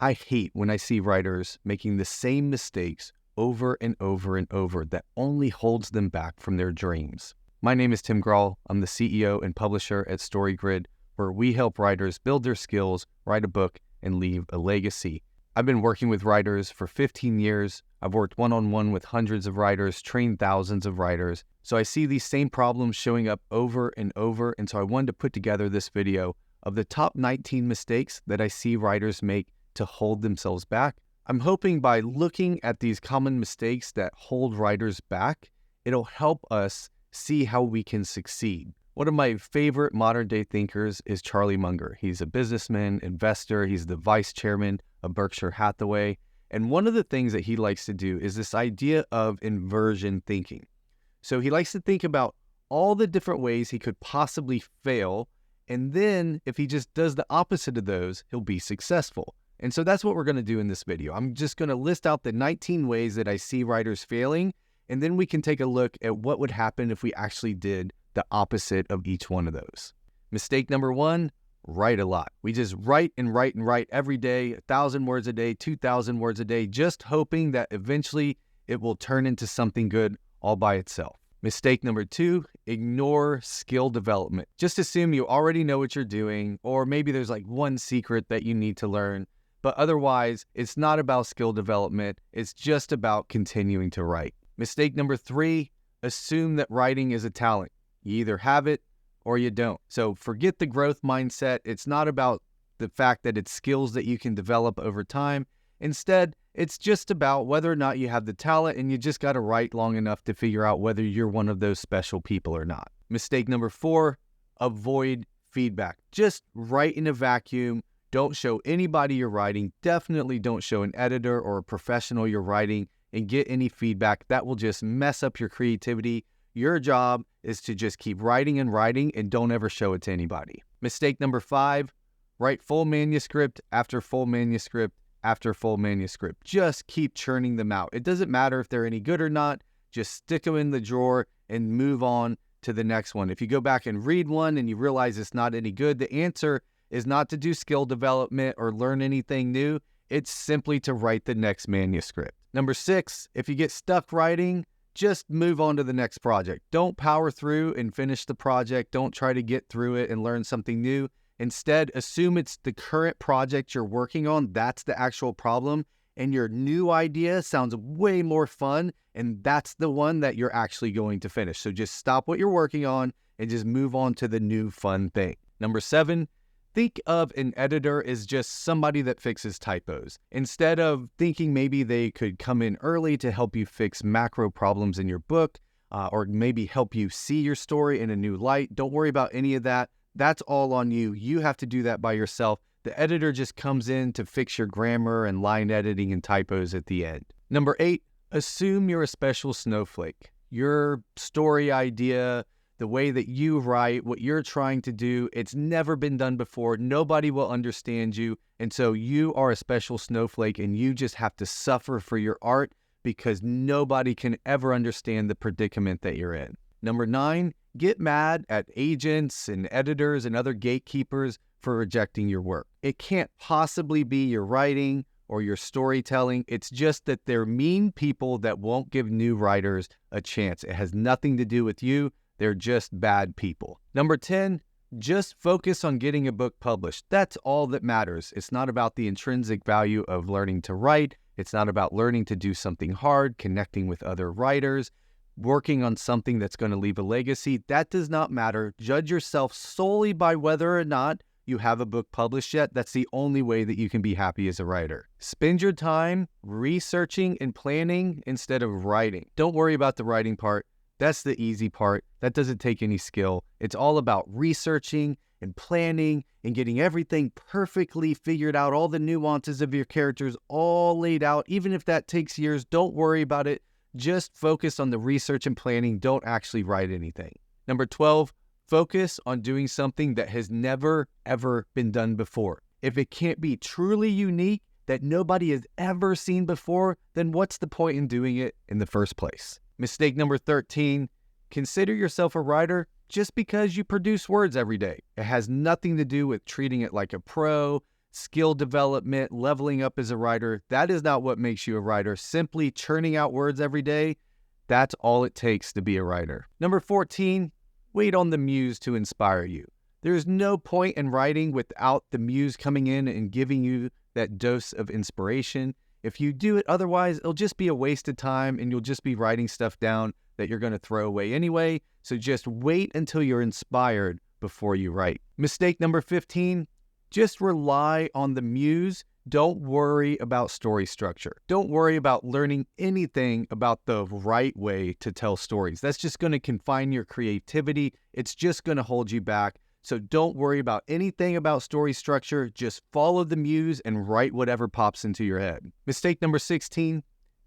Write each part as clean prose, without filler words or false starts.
I hate when I see writers making the same mistakes over and over and over that only holds them back from their dreams. My name is Tim Grahl. I'm the CEO and publisher at StoryGrid, where we help writers build their skills, write a book, and leave a legacy. I've been working with writers for 15 years. I've worked one-on-one with hundreds of writers, trained thousands of writers. So I see these same problems showing up over and over. And so I wanted to put together this video of the top 19 mistakes that I see writers make to hold themselves back. I'm hoping by looking at these common mistakes that hold writers back, it'll help us see how we can succeed. One of my favorite modern day thinkers is Charlie Munger. He's a businessman, investor. He's the vice chairman of Berkshire Hathaway. And one of the things that he likes to do is this idea of inversion thinking. So he likes to think about all the different ways he could possibly fail. And then if he just does the opposite of those, he'll be successful. And so that's what we're going to do in this video. I'm just going to list out the 19 ways that I see writers failing, and then we can take a look at what would happen if we actually did the opposite of each one of those. Mistake number one, write a lot. We just write and write and write every day, 1,000 words a day, 2,000 words a day, just hoping that eventually it will turn into something good all by itself. Mistake number two, ignore skill development. Just assume you already know what you're doing, or maybe there's like one secret that you need to learn. But otherwise, it's not about skill development. It's just about continuing to write. Mistake number three, assume that writing is a talent. You either have it or you don't. So forget the growth mindset. It's not about the fact that it's skills that you can develop over time. Instead, it's just about whether or not you have the talent, and you just got to write long enough to figure out whether you're one of those special people or not. Mistake number four, avoid feedback. Just write in a vacuum. Don't show anybody you're writing. Definitely don't show an editor or a professional you're writing and get any feedback. That will just mess up your creativity. Your job is to just keep writing and writing and don't ever show it to anybody. Mistake number five, write full manuscript after full manuscript after full manuscript. Just keep churning them out. It doesn't matter if they're any good or not. Just stick them in the drawer and move on to the next one. If you go back and read one and you realize it's not any good, the answer is not to do skill development or learn anything new. It's simply to write the next manuscript. Number six, if you get stuck writing, just move on to the next project. Don't power through and finish the project. Don't try to get through it and learn something new. Instead, assume it's the current project you're working on. That's the actual problem. And your new idea sounds way more fun. And that's the one that you're actually going to finish. So just stop what you're working on and just move on to the new fun thing. Number seven, think of an editor as just somebody that fixes typos. Instead of thinking maybe they could come in early to help you fix macro problems in your book, or maybe help you see your story in a new light, don't worry about any of that. That's all on you. You have to do that by yourself. The editor just comes in to fix your grammar and line editing and typos at the end. Number eight, assume you're a special snowflake. Your story idea, the way that you write, what you're trying to do, it's never been done before. Nobody will understand you. And so you are a special snowflake, and you just have to suffer for your art because nobody can ever understand the predicament that you're in. Number nine, get mad at agents and editors and other gatekeepers for rejecting your work. It can't possibly be your writing or your storytelling. It's just that they're mean people that won't give new writers a chance. It has nothing to do with you. They're just bad people. Number 10, just focus on getting a book published. That's all that matters. It's not about the intrinsic value of learning to write. It's not about learning to do something hard, connecting with other writers, working on something that's going to leave a legacy. That does not matter. Judge yourself solely by whether or not you have a book published yet. That's the only way that you can be happy as a writer. Spend your time researching and planning instead of writing. Don't worry about the writing part. That's the easy part. That doesn't take any skill. It's all about researching and planning and getting everything perfectly figured out, all the nuances of your characters all laid out. Even if that takes years, don't worry about it. Just focus on the research and planning. Don't actually write anything. Number 12, focus on doing something that has never, ever been done before. If it can't be truly unique, that nobody has ever seen before, then what's the point in doing it in the first place? Mistake number 13, consider yourself a writer just because you produce words every day. It has nothing to do with treating it like a pro, skill development, leveling up as a writer. That is not what makes you a writer. Simply churning out words every day, that's all it takes to be a writer. Number 14, wait on the muse to inspire you. There is no point in writing without the muse coming in and giving you that dose of inspiration. If you do it otherwise, it'll just be a wasted time and you'll just be writing stuff down that you're going to throw away anyway. So just wait until you're inspired before you write. Mistake number 15, just rely on the muse. Don't worry about story structure. Don't worry about learning anything about the right way to tell stories. That's just going to confine your creativity. It's just going to hold you back. So don't worry about anything about story structure. Just follow the muse and write whatever pops into your head. Mistake number 16,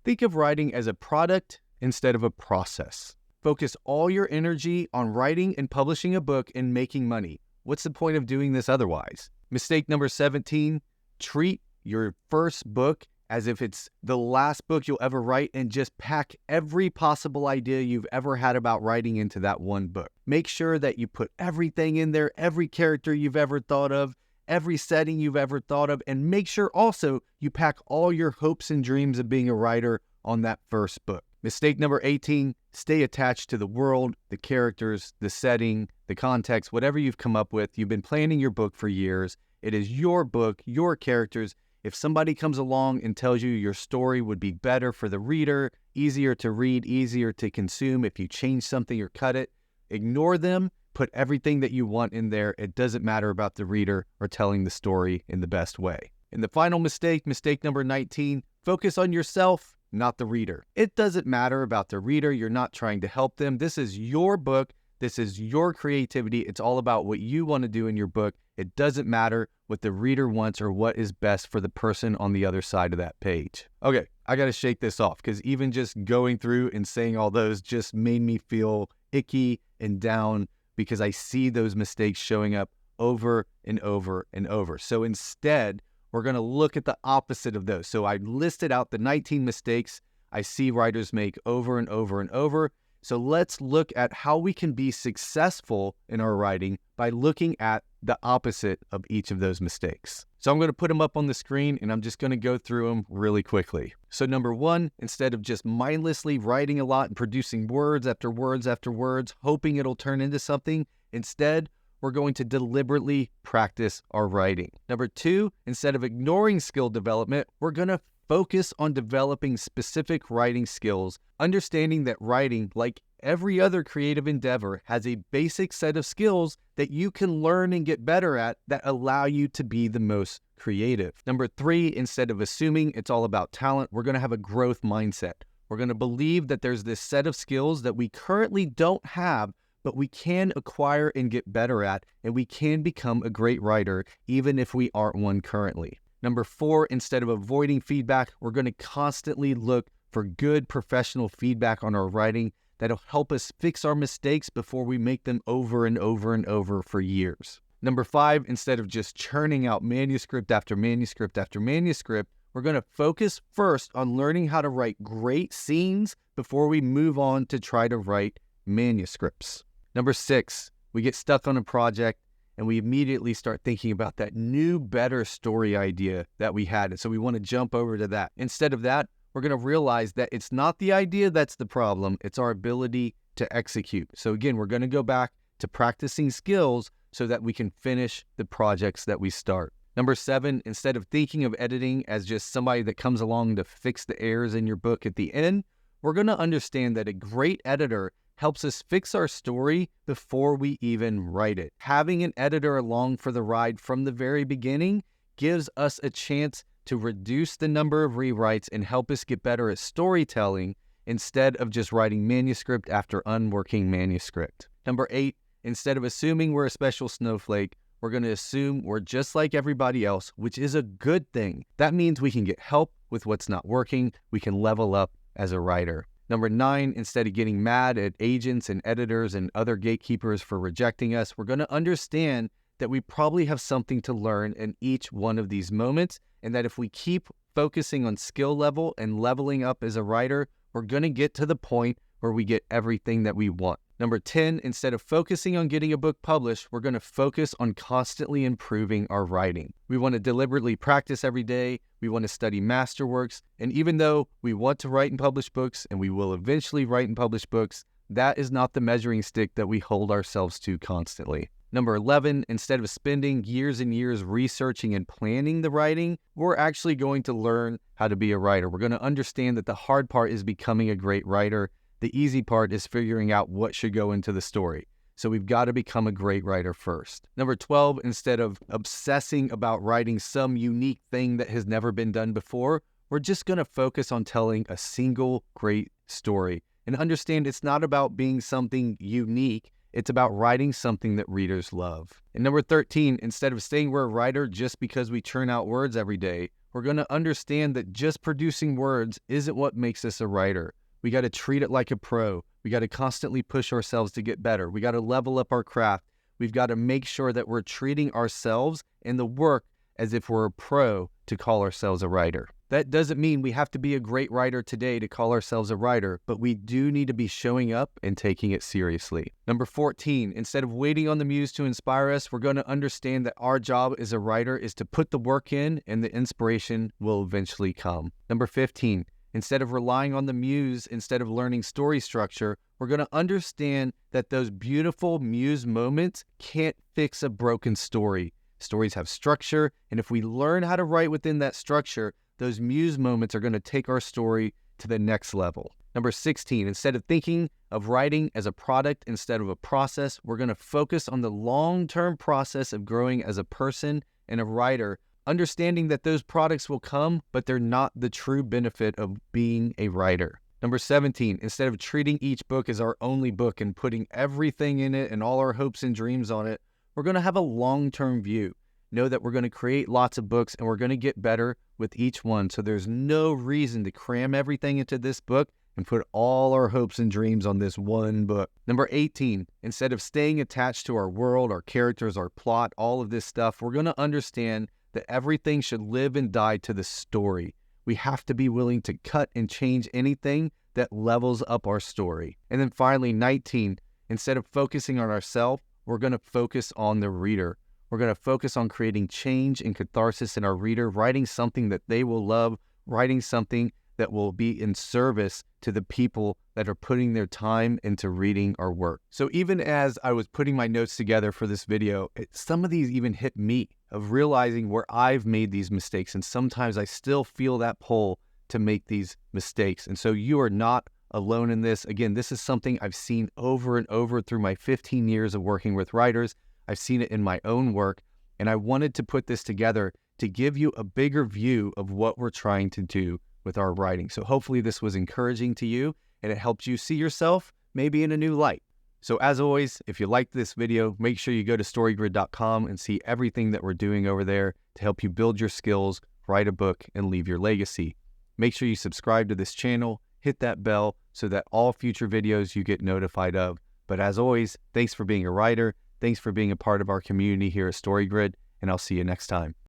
think of writing as a product instead of a process. Focus all your energy on writing and publishing a book and making money. What's the point of doing this otherwise? Mistake number 17, treat your first book as if it's the last book you'll ever write and just pack every possible idea you've ever had about writing into that one book. Make sure that you put everything in there, every character you've ever thought of, every setting you've ever thought of, and make sure also you pack all your hopes and dreams of being a writer on that first book. Mistake number 18, stay attached to the world, the characters, the setting, the context, whatever you've come up with. You've been planning your book for years. It is your book, your characters. If somebody comes along and tells you your story would be better for the reader, easier to read, easier to consume, if you change something or cut it, ignore them, put everything that you want in there. It doesn't matter about the reader or telling the story in the best way. And the final mistake, mistake number 19, focus on yourself, not the reader. It doesn't matter about the reader. You're not trying to help them. This is your book. This is your creativity. It's all about what you want to do in your book. It doesn't matter what the reader wants or what is best for the person on the other side of that page. Okay, I got to shake this off because even just going through and saying all those just made me feel icky and down because I see those mistakes showing up over and over and over. So instead, we're going to look at the opposite of those. So I listed out the 19 mistakes I see writers make over and over and over. So let's look at how we can be successful in our writing by looking at the opposite of each of those mistakes. So I'm going to put them up on the screen and I'm just going to go through them really quickly. So number 1, instead of just mindlessly writing a lot and producing words after words after words, hoping it'll turn into something, instead, we're going to deliberately practice our writing. Number 2, instead of ignoring skill development, we're going to focus on developing specific writing skills, understanding that writing, like every other creative endeavor, has a basic set of skills that you can learn and get better at that allow you to be the most creative. Number 3, instead of assuming it's all about talent, we're going to have a growth mindset. We're going to believe that there's this set of skills that we currently don't have, but we can acquire and get better at, and we can become a great writer even if we aren't one currently. Number 4, instead of avoiding feedback, we're going to constantly look for good professional feedback on our writing that'll help us fix our mistakes before we make them over and over and over for years. Number 5, instead of just churning out manuscript after manuscript after manuscript, we're going to focus first on learning how to write great scenes before we move on to try to write manuscripts. Number 6, we get stuck on a project and we immediately start thinking about that new, better story idea that we had. And so we want to jump over to that. Instead of that, we're going to realize that it's not the idea that's the problem. It's our ability to execute. So again, we're going to go back to practicing skills so that we can finish the projects that we start. Number 7, instead of thinking of editing as just somebody that comes along to fix the errors in your book at the end, we're going to understand that a great editor helps us fix our story before we even write it. Having an editor along for the ride from the very beginning gives us a chance to reduce the number of rewrites and help us get better at storytelling instead of just writing manuscript after unworking manuscript. Number 8, instead of assuming we're a special snowflake, we're going to assume we're just like everybody else, which is a good thing. That means we can get help with what's not working. We can level up as a writer. Number 9, instead of getting mad at agents and editors and other gatekeepers for rejecting us, we're going to understand that we probably have something to learn in each one of these moments, and that if we keep focusing on skill level and leveling up as a writer, we're going to get to the point where we get everything that we want. Number 10, instead of focusing on getting a book published, we're going to focus on constantly improving our writing. We want to deliberately practice every day. We want to study masterworks. And even though we want to write and publish books, and we will eventually write and publish books, that is not the measuring stick that we hold ourselves to constantly. Number 11, instead of spending years and years researching and planning the writing, we're actually going to learn how to be a writer. We're going to understand that the hard part is becoming a great writer. The easy part is figuring out what should go into the story. So we've got to become a great writer first. Number 12, instead of obsessing about writing some unique thing that has never been done before, we're just going to focus on telling a single great story. And understand it's not about being something unique. It's about writing something that readers love. And number 13, instead of saying we're a writer just because we churn out words every day, we're going to understand that just producing words isn't what makes us a writer. We got to treat it like a pro. We got to constantly push ourselves to get better. We got to level up our craft. We've got to make sure that we're treating ourselves and the work as if we're a pro to call ourselves a writer. That doesn't mean we have to be a great writer today to call ourselves a writer, but we do need to be showing up and taking it seriously. Number 14, instead of waiting on the muse to inspire us, we're going to understand that our job as a writer is to put the work in and the inspiration will eventually come. Number 15, instead of relying on the muse, instead of learning story structure, we're going to understand that those beautiful muse moments can't fix a broken story. Stories have structure, and if we learn how to write within that structure, those muse moments are going to take our story to the next level. Number 16, instead of thinking of writing as a product instead of a process, we're going to focus on the long-term process of growing as a person and a writer, understanding that those products will come, but they're not the true benefit of being a writer. Number 17, instead of treating each book as our only book and putting everything in it and all our hopes and dreams on it, we're going to have a long-term view. Know that we're going to create lots of books and we're going to get better with each one. So there's no reason to cram everything into this book and put all our hopes and dreams on this one book. Number 18, instead of staying attached to our world, our characters, our plot, all of this stuff, we're going to understand that everything should live and die to the story. We have to be willing to cut and change anything that levels up our story. And then finally, 19, instead of focusing on ourselves, we're going to focus on the reader. We're going to focus on creating change and catharsis in our reader, writing something that they will love, writing something that will be in service to the people that are putting their time into reading our work. So even as I was putting my notes together for this video, some of these even hit me of realizing where I've made these mistakes. And sometimes I still feel that pull to make these mistakes. And so you are not alone in this. Again, this is something I've seen over and over through my 15 years of working with writers. I've seen it in my own work, and I wanted to put this together to give you a bigger view of what we're trying to do with our writing. So hopefully this was encouraging to you, and it helped you see yourself maybe in a new light. So as always, if you liked this video, make sure you go to storygrid.com and see everything that we're doing over there to help you build your skills, write a book, and leave your legacy. Make sure you subscribe to this channel, hit that bell so that all future videos you get notified of. But as always, thanks for being a writer. Thanks for being a part of our community here at StoryGrid, and I'll see you next time.